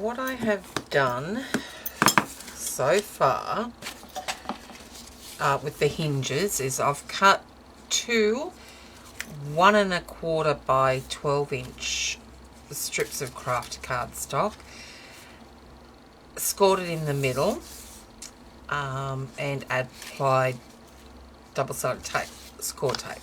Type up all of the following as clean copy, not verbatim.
what I have done so far with the hinges is I've cut two 1 1/4 by 12-inch strips of craft cardstock, scored it in the middle, and applied double-sided tape, score tape.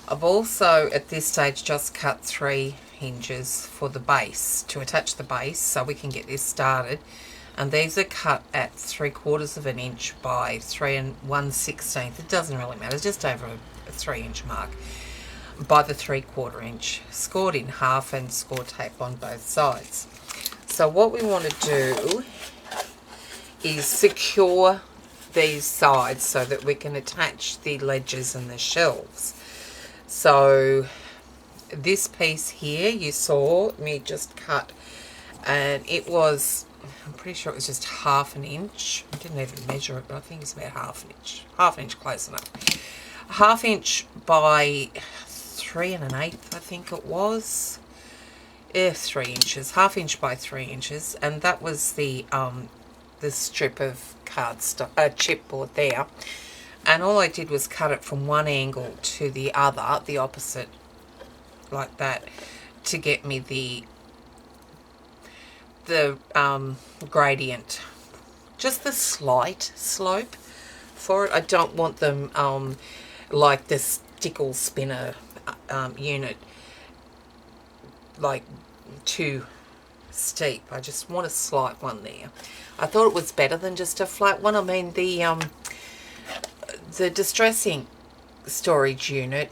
I've also at this stage just cut 3 hinges for the base, to attach the base, so we can get this started. And these are cut at 3/4 of an inch by 3 1/16. It doesn't really matter, just over a 3-inch mark by the 3/4 inch, scored in half and score tape on both sides. So what we want to do is secure these sides so that we can attach the ledges and the shelves. So this piece here you saw me just cut, and it was, I'm pretty sure it was just 1/2 inch. I didn't even measure it, but I think it's about 1/2 inch. 1/2 inch close enough. 1/2 inch by 3 1/8, I think it was. 3 inches. 1/2 inch by 3 inches, and that was the strip of cardstock, chipboard there. And all I did was cut it from one angle to the other, the opposite, like that, to get me the gradient, just the slight slope for it. I don't want them like the stickle spinner unit, like too steep. I just want a slight one there. I thought it was better than just a flat one. I mean, the distress ink storage unit,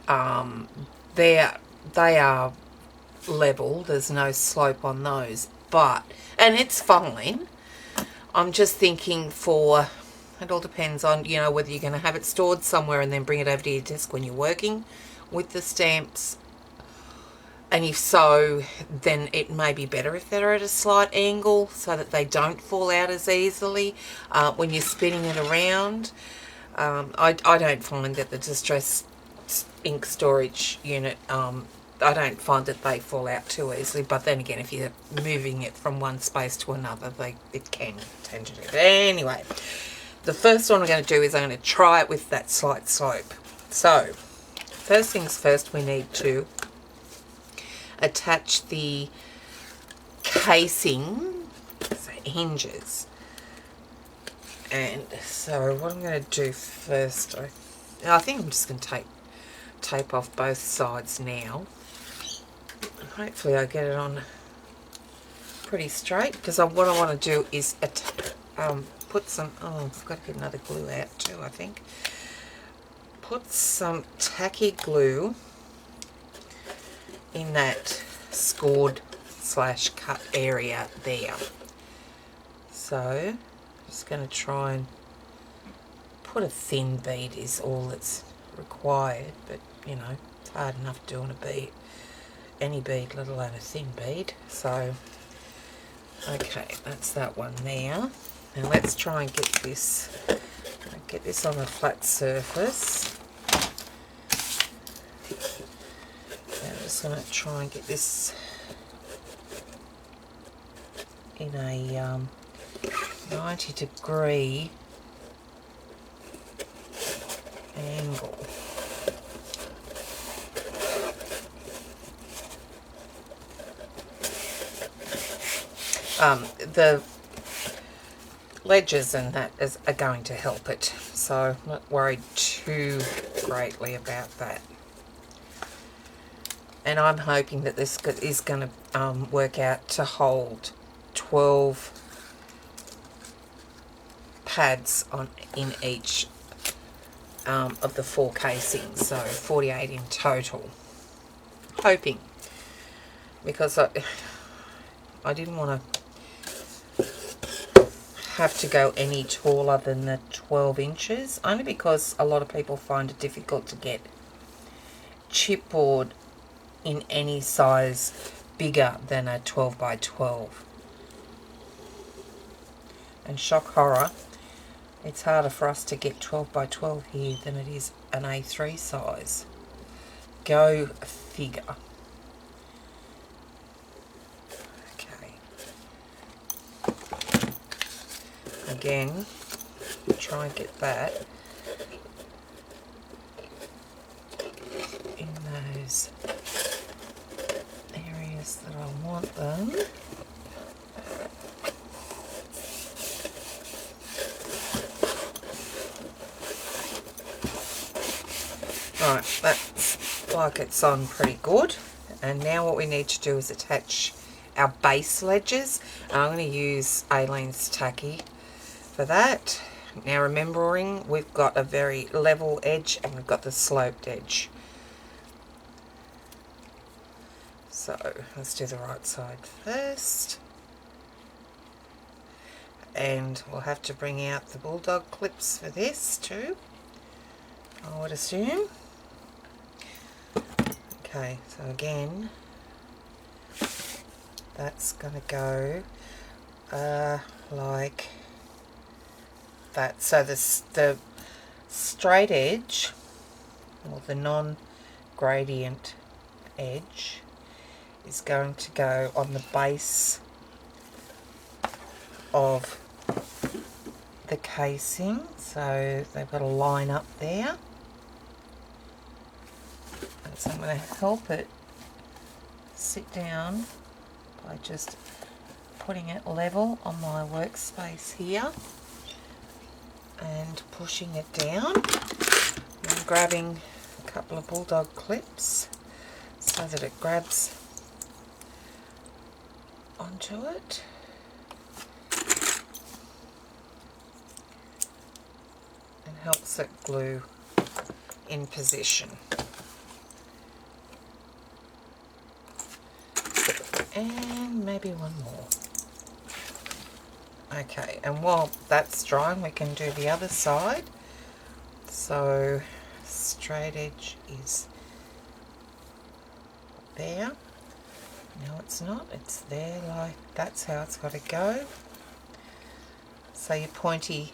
they are level. There's no slope on those, but, and it's fine. I'm just thinking for, it all depends on, you know, whether you're going to have it stored somewhere and then bring it over to your desk when you're working with the stamps. And if so, then it may be better if they're at a slight angle so that they don't fall out as easily when you're spinning it around. I don't find that the distress ink storage unit, I don't find that they fall out too easily. But then again, if you're moving it from one space to another, it can tend to do. But anyway, the first one I'm going to do is I'm going to try it with that slight slope. So, first things first, we need to attach the casing, so hinges. And so what I'm going to do first, I think I'm just going to tape off both sides now. Hopefully I get it on pretty straight, because what I want to do is put some, oh, I've got to get another glue out too, I think. Put some tacky glue in that scored / cut area there. So I'm just going to try and put a thin bead is all that's required, but you know, it's hard enough doing a bead, any bead, let alone a thin bead. So okay, that's that one there. Now let's try and get this on a flat surface. I'm just going to try and get this in a 90-degree angle. The ledges and that are going to help it, so I'm not worried too greatly about that. And I'm hoping that this is going to work out to hold 12 pads in each of the 4 casings, so 48 in total. Hoping, because I didn't want to have to go any taller than the 12 inches, only because a lot of people find it difficult to get chipboard in any size bigger than a 12 by 12. And shock horror, it's harder for us to get 12 by 12 here than it is an A3 size. Go figure. Okay. again, try and get that in those areas that I want them. Right, that's like it's on pretty good. And now what we need to do is attach our base ledges. I'm going to use Aileen's tacky for that. Now remembering we've got a very level edge and we've got the sloped edge. So let's do the right side first. And we'll have to bring out the bulldog clips for this too, I would assume. Okay, so again, that's going to go like that. So the straight edge, or the non-gradient edge, is going to go on the base of the casing. So they've got a line up there. So I'm going to help it sit down by just putting it level on my workspace here and pushing it down. I'm grabbing a couple of bulldog clips so that it grabs onto it. And helps it glue in position. And maybe one more. Okay, and while that's drying, we can do the other side. So straight edge is there. No, it's not. It's there, like that's how it's got to go. So your pointy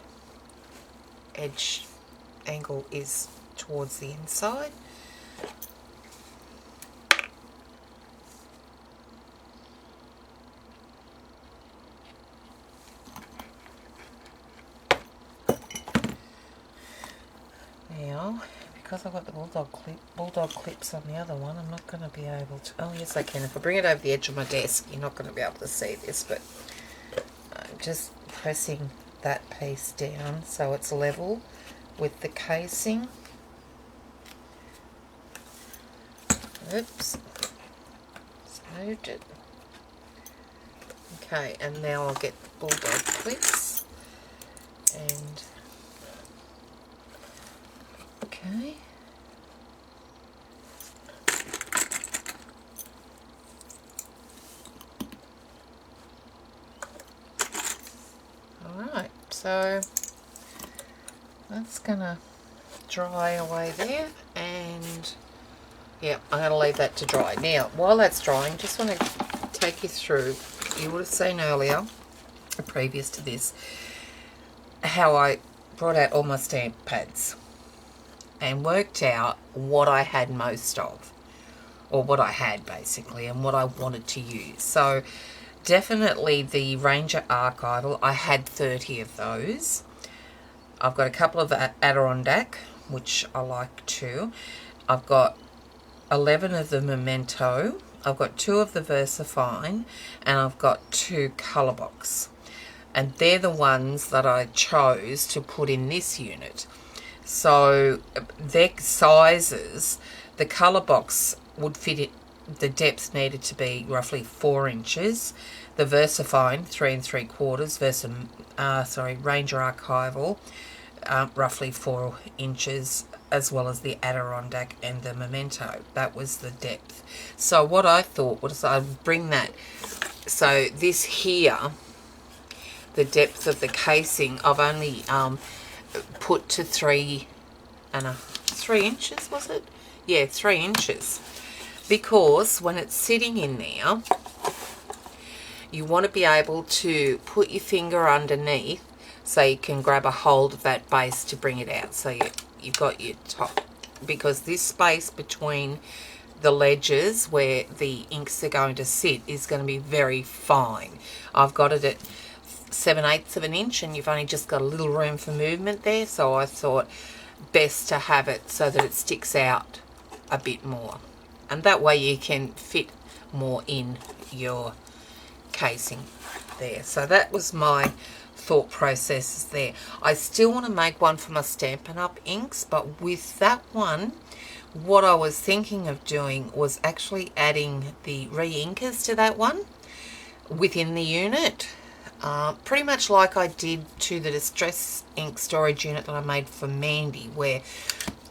edge angle is towards the inside. Now, because I've got the bulldog clips on the other one, I'm not going to be able to... Oh, yes, I can. If I bring it over the edge of my desk, you're not going to be able to see this, but I'm just pressing that piece down so it's level with the casing. Oops. Just moved it. Okay, and now I'll get the bulldog clips and... Okay. Alright, so that's gonna dry away there, and yeah, I'm gonna leave that to dry. Now, while that's drying, just want to take you through, you would have seen earlier, previous to this, how I brought out all my stamp pads and worked out what I had most of, or what I had basically, and what I wanted to use. So definitely the Reinker archival, I had 30 of those. I've got a couple of Adirondack, which I like too. I've got 11 of the Memento. I've got 2 of the VersaFine, and I've got 2 Colour Box. And they're the ones that I chose to put in this unit. So their sizes, the Colour Box would fit it, the depth needed to be roughly 4 inches. The VersaFine, 3 3/4, Reinker archival, roughly 4 inches, as well as the Adirondack and the Memento. That was the depth. So what I thought was I'd bring that. So this here, the depth of the casing, I've only put to 3 inches, was it? Yeah, 3 inches. Because when it's sitting in there, you want to be able to put your finger underneath so you can grab a hold of that base to bring it out. So you've got your top, because this space between the ledges where the inks are going to sit is going to be very fine. I've got it at 7/8 of an inch, and you've only just got a little room for movement there, so I thought best to have it so that it sticks out a bit more, and that way you can fit more in your casing there. So that was my thought processes there. I still want to make one for my Stampin' Up! Inks, but with that one, what I was thinking of doing was actually adding the Reinkers to that one within the unit. Pretty much like I did to the distress ink storage unit that I made for Mandy, where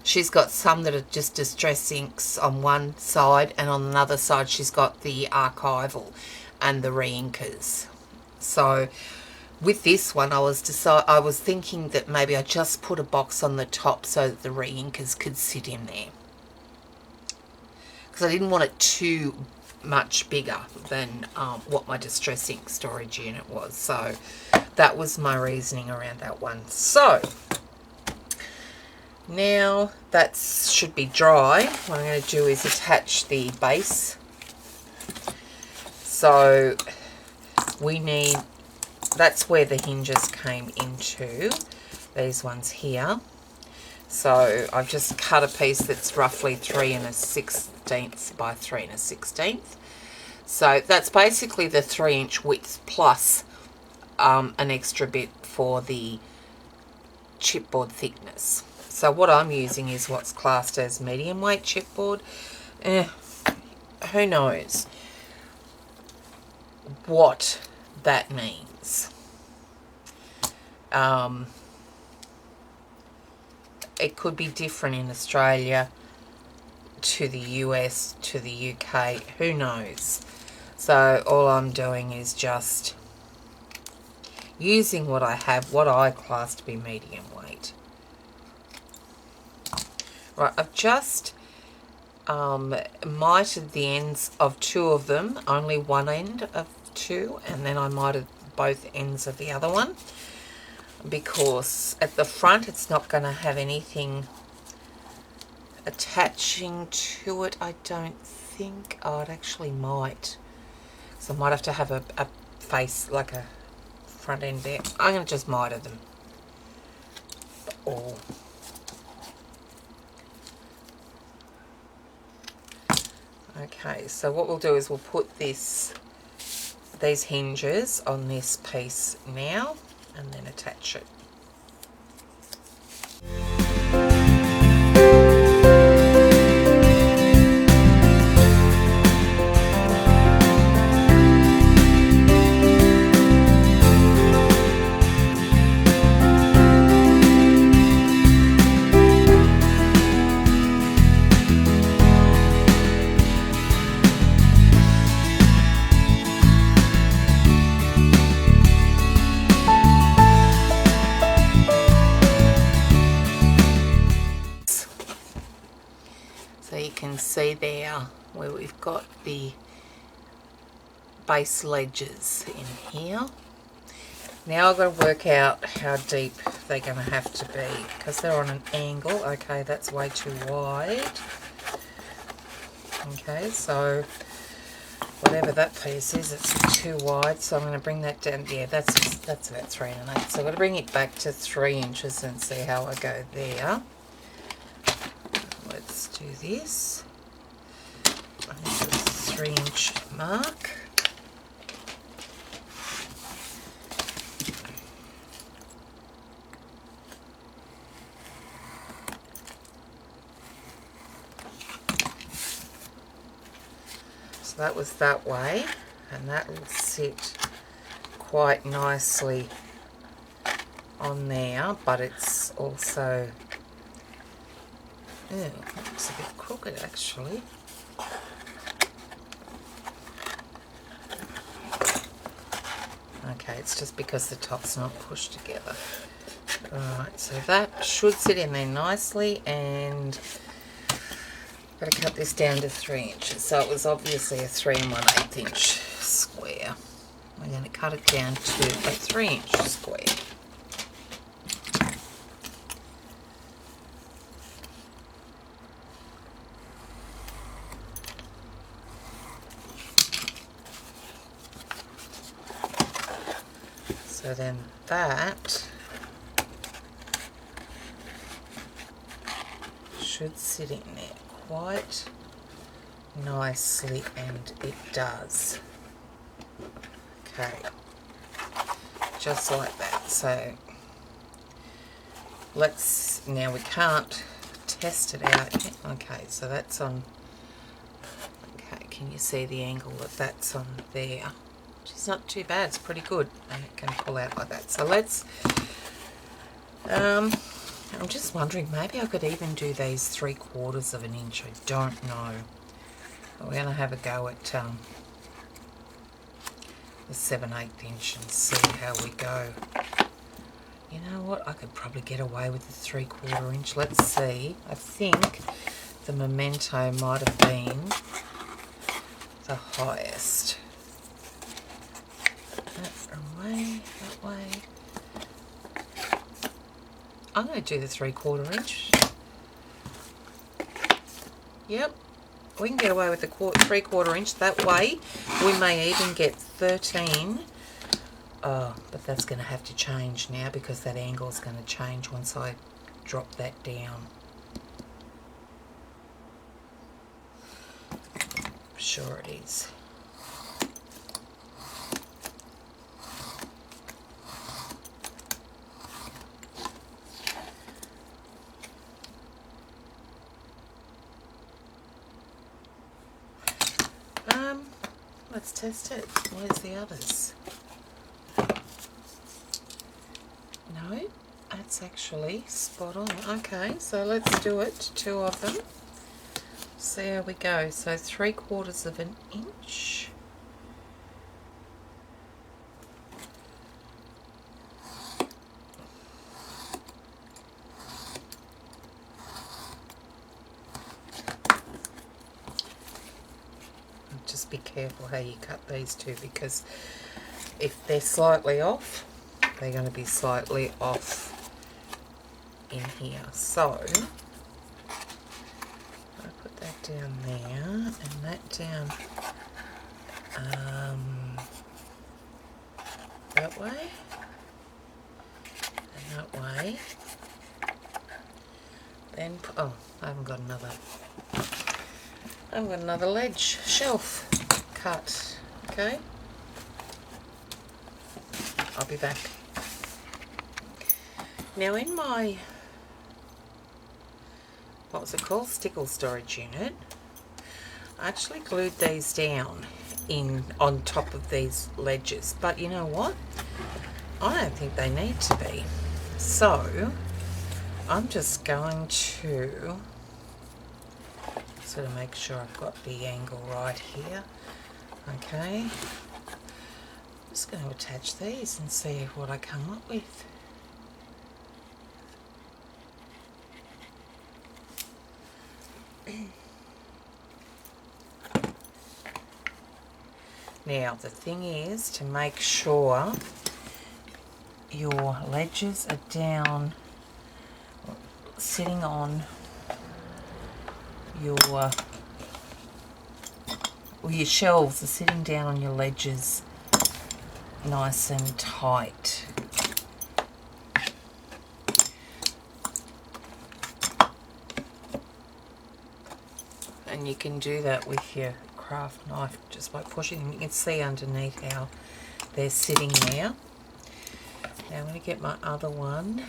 she's got some that are just distress inks on one side, and on another side she's got the archival and the Reinkers. So with this one, I was thinking that maybe I just put a box on the top so that the Reinkers could sit in there, because I didn't want it too much bigger than what my distress ink storage unit was. So that was my reasoning around that one. So now that should be dry. What I'm going to do is attach the base. So we need, that's where the hinges came into, these ones here. So I've just cut a piece that's roughly 3 1/16 by 3 1/16. So that's basically the 3-inch width plus an extra bit for the chipboard thickness. So what I'm using is what's classed as medium weight chipboard. Who knows what that means. It could be different in Australia to the US to the UK, who knows. So all I'm doing is just using what I have, what I class to be medium weight. Right, I've just mitered the ends of 2 of them, only one end of 2, and then I mitered both ends of the other one, because at the front it's not going to have anything attaching to it, I don't think. Oh, it actually might. So I might have to have a face, like a front end there. I'm going to just miter them all. Okay, so what we'll do is we'll put these hinges on this piece now, and then attach it. See there where we've got the base ledges in here. Now I've got to work out how deep they're going to have to be, because they're on an angle. Okay, that's way too wide. Okay, so whatever that piece is, it's too wide, so I'm going to bring that down. Yeah, that's about 3 1/8. So I've got to bring it back to 3 inches and see how I go there. Let's do this. This is 3-inch mark. So that was that way, and that will sit quite nicely on there, but it's also, it looks a bit crooked actually. Okay, it's just because the top's not pushed together. Alright, so that should sit in there nicely, and I'm going to cut this down to 3 inches. So it was obviously a 3 1/8 inch square. I'm going to cut it down to a 3-inch square. So So then that should sit in there quite nicely, and it does. Okay, just like that. So now we can't test it out yet. Okay, so that's on. Okay, can you see the angle that's on there? Which is not too bad, it's pretty good, and it can pull out like that. So let's, I'm just wondering, maybe I could even do these 3/4 of an inch, I don't know. We're going to have a go at the 7/8 inch and see how we go. You know what, I could probably get away with the 3/4 inch. Let's see. I think the memento might have been the highest. That way. I'm going to do the 3/4 inch. Yep, we can get away with the 3/4 inch. That way we may even get 13. Oh, but that's going to have to change now because that angle is going to change once I drop that down. I'm sure it is. Let's test it. Where's the others? No, that's actually spot on. Okay, so let's do it. 2 of them. See how we go. So 3/4 of an inch. Just be careful how you cut these two, because if they're slightly off, they're going to be slightly off in here. So I put that down there and that down that way and that way. Then oh, I haven't got another ledge shelf cut. Okay, I'll be back. Now in my, what was it called, stickle storage unit, I actually glued these down on top of these ledges, but you know what, I don't think they need to be. So I'm just going to sort of make sure I've got the angle right here. Okay, I'm just going to attach these and see what I come up with. Now the thing is to make sure your ledges are down, sitting on your shelves are sitting down on your ledges nice and tight. And you can do that with your craft knife just by pushing them. You can see underneath how they're sitting there. Now I'm going to get my other one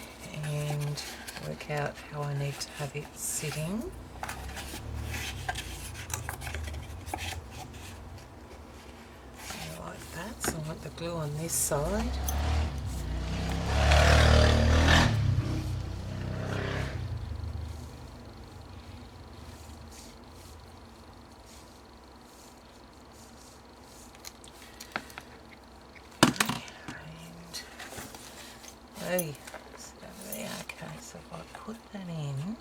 and work out how I need to have it sitting. Like that. So I want the glue on this side. Okay, so if I put that in,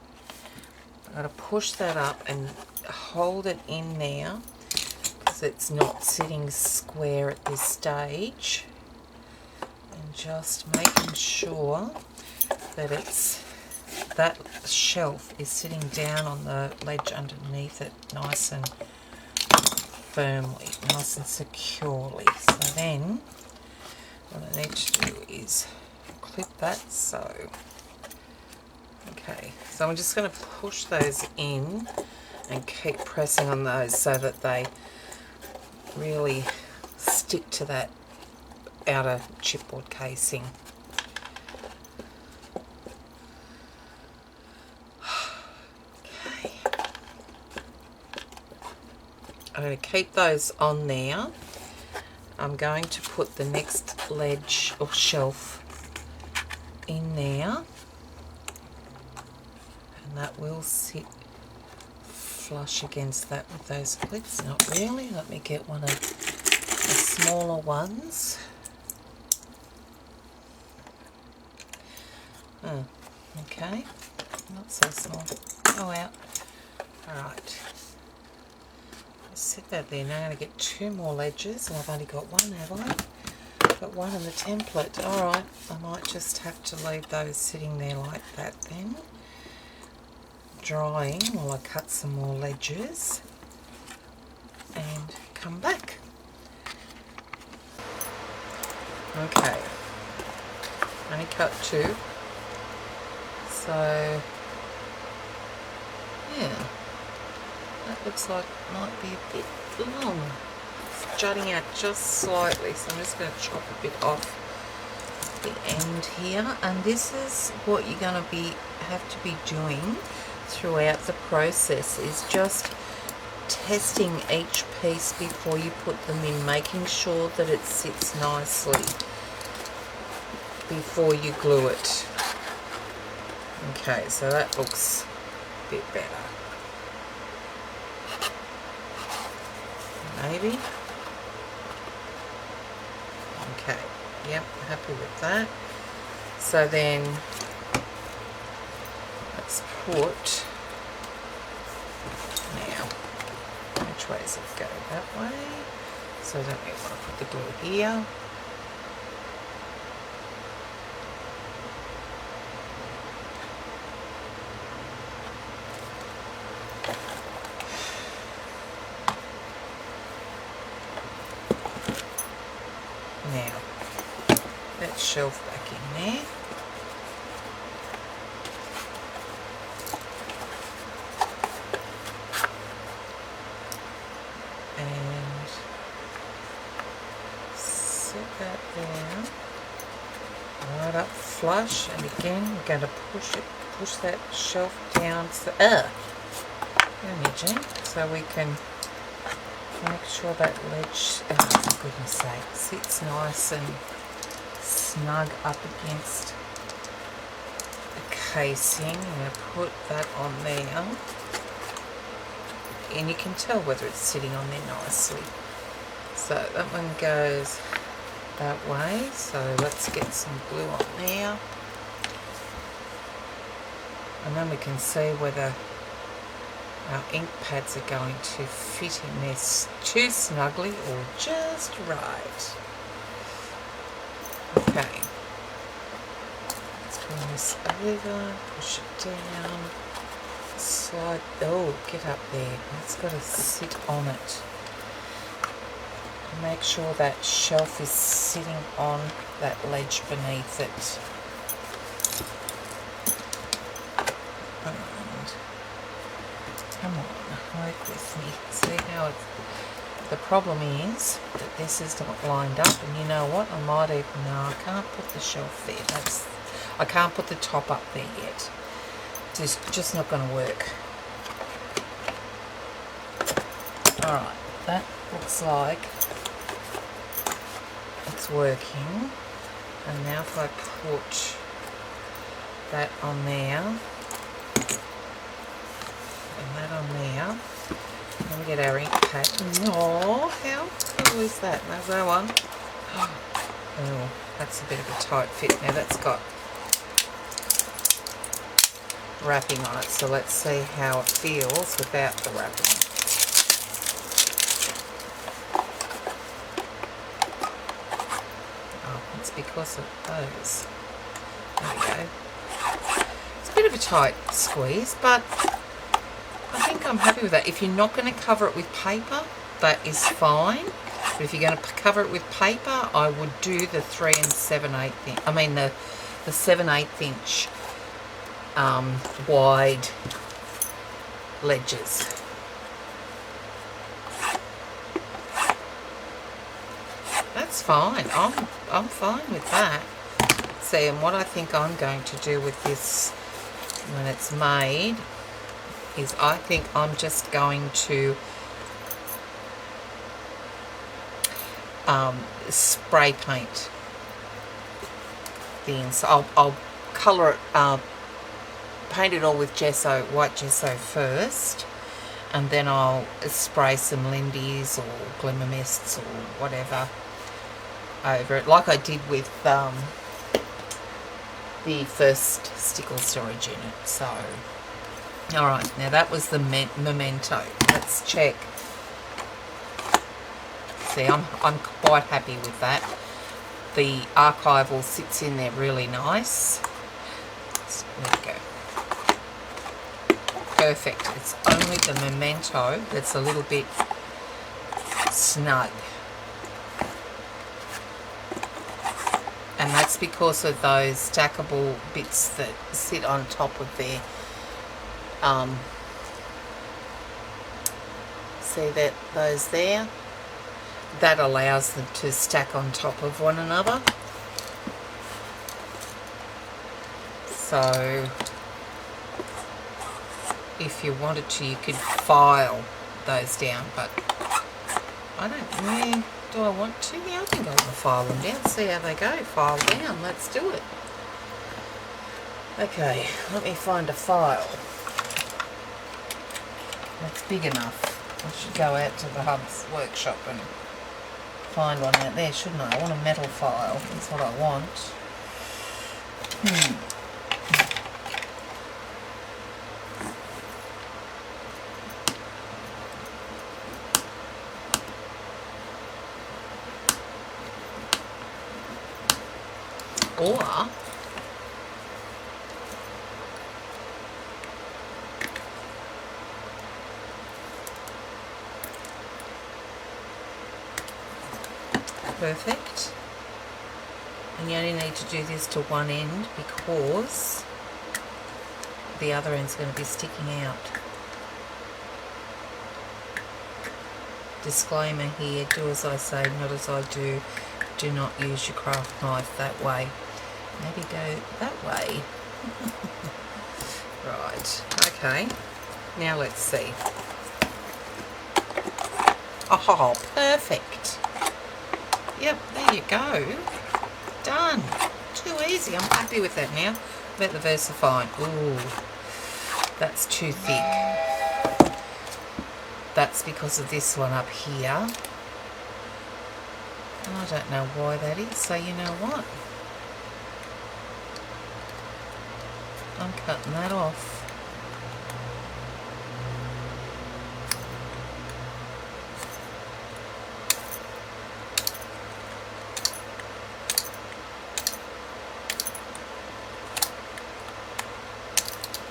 I've got to push that up and hold it in there because it's not sitting square at this stage, and just making sure that that shelf is sitting down on the ledge underneath it nice and firmly, nice and securely. So then what I need to do is clip that, so okay, so I'm just going to push those in and keep pressing on those so that they really stick to that outer chipboard casing. Okay, I'm going to keep those on there. I'm going to put the next ledge or shelf in there, and that will sit flush against that with those clips. Not really. Let me get one of the smaller ones. Oh, okay, not so small. Go out. Alright, set that there. Now I'm going to get 2 more ledges, and I've only got one, have I? Got one in the template. Alright, I might just have to leave those sitting there like that then, drying while I cut some more ledges and come back. Okay, only cut 2, so yeah, that looks like it might be a bit long. It's jutting out just slightly, so I'm just going to chop a bit off the end here, and this is what you're going to have to be doing throughout the process, is just testing each piece before you put them in, making sure that it sits nicely before you glue it. Okay, so that looks a bit better. Maybe. Okay, yep, happy with that. So then let's put, now, which way does it go? That way. So don't we want to put the glue here? Now, that shelf back in there. And set that there. Right up flush, and again we're going to push that shelf down so, so we can make sure that ledge, oh for goodness sake, sits nice and snug up against the casing. I'm going to put that on there, and you can tell whether it's sitting on there nicely. So that one goes that way, so let's get some glue on there, and then we can see whether our ink pads are going to fit in there too snugly or just right. Okay, let's bring this over, push it down, slide, oh, get up there, it's got to sit on it. Make sure that shelf is sitting on that ledge beneath it. Come on, work with me. See how it's, the problem is that this is not lined up, and you know what? I might even, no, I can't put the shelf there. I can't put the top up there yet. It's just not going to work. Alright, that looks like it's working. And now if I put that on there, and that on there, and we get our ink pad. Oh, how cool is that? There's that one. Oh, that's a bit of a tight fit. Now that's got wrapping on it, so let's see how it feels without the wrapping. Oh, it's because of those. There we go. It's a bit of a tight squeeze, but I think I'm happy with that. If you're not going to cover it with paper, that is fine. But if you're going to cover it with paper, I would do the 3 7/8 inch. I mean the 7/8 inch wide ledges. That's fine. I'm fine with that. See, and what I think I'm going to do with this when it's made is I think I'm just going to spray paint the inside. I'll colour it, paint it all with gesso, white gesso first, and then I'll spray some Lindy's or Glimmer Mists or whatever over it, like I did with the first stickle storage unit. So, alright, now that was the memento. Let's check. See, I'm quite happy with that. The archival sits in there really nice. There we go. Perfect. It's only the memento that's a little bit snug. And that's because of those stackable bits that sit on top of there. See that those there? That allows them to stack on top of one another. So if you wanted to, you could file those down, but I don't really. Do I want to? Yeah, I think I want to file them down. See how they go. File down. Let's do it. Okay, let me find a file that's big enough. I should go out to the Hub's workshop and find one out there, shouldn't I? I want a metal file. That's what I want. Or perfect. And you only need to do this to one end because the other end's going to be sticking out. Disclaimer here, do as I say, not as I do. Do not use your craft knife that way. Maybe go that way. Right, okay. Now let's see. Oh, perfect. Yep, there you go. Done. Too easy. I'm happy with that now. About the VersaFine. Ooh, that's too thick. That's because of this one up here. I don't know why that is, so you know what? I'm cutting that off.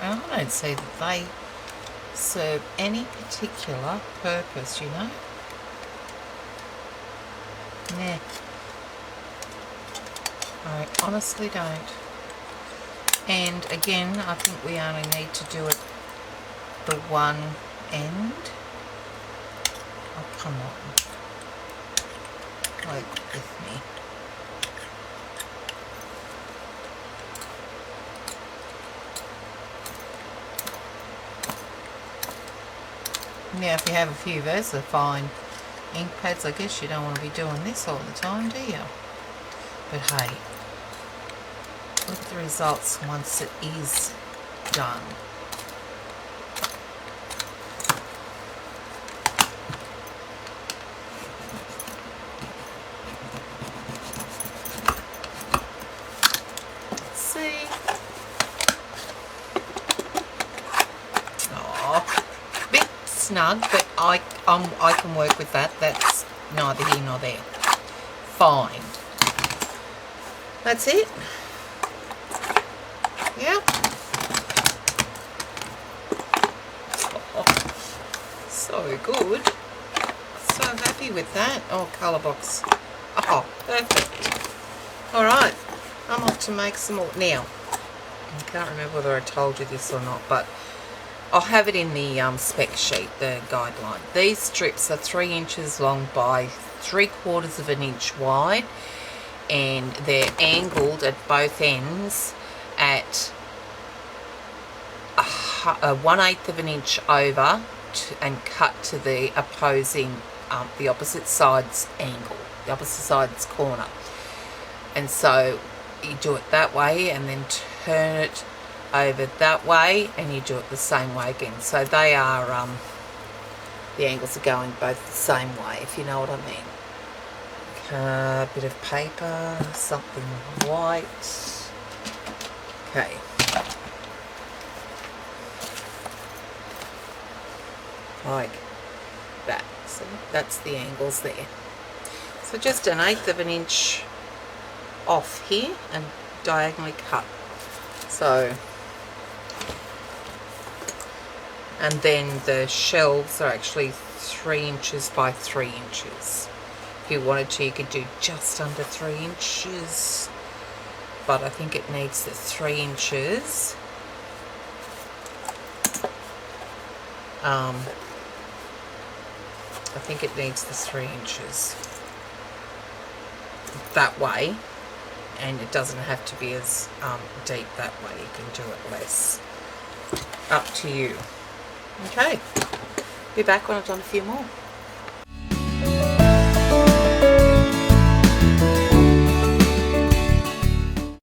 And I don't see that they serve any particular purpose, you know? Nah. I honestly don't. And again, I think we only need to do it the one end. Oh, come on. Wait with me. Now, if you have a few VersaFine ink pads, I guess you don't want to be doing this all the time, do you? But hey, look at the results once it is done. Let's see. Oh, bit snug, but I can work with that. That's neither here nor there. Fine. That's it. Yeah. Oh, so good. so happy with that. Oh, colour box. Oh, perfect. Alright, I'm off to make some more. Now, I can't remember whether I told you this or not, but I'll have it in the spec sheet, the guideline. These strips are 3 inches long by 3/4 of an inch wide, and they're angled at both ends at 1/8 of an inch over and cut to the opposing, the opposite side's angle, the opposite side's corner. And so you do it that way and then turn it over that way and you do it the same way again. So they are, the angles are going both the same way, if you know what I mean. A bit of paper, something white. Okay. Like that. So that's the angles there. So just 1/8 of an inch off here and diagonally cut. So, and then the shelves are actually 3 inches by 3 inches. If you wanted to, you could do just under 3 inches, but I think it needs the 3 inches. I think it needs the 3 inches that way, and it doesn't have to be as deep that way. You can do it less. Up to you. Okay, be back when I've done a few more.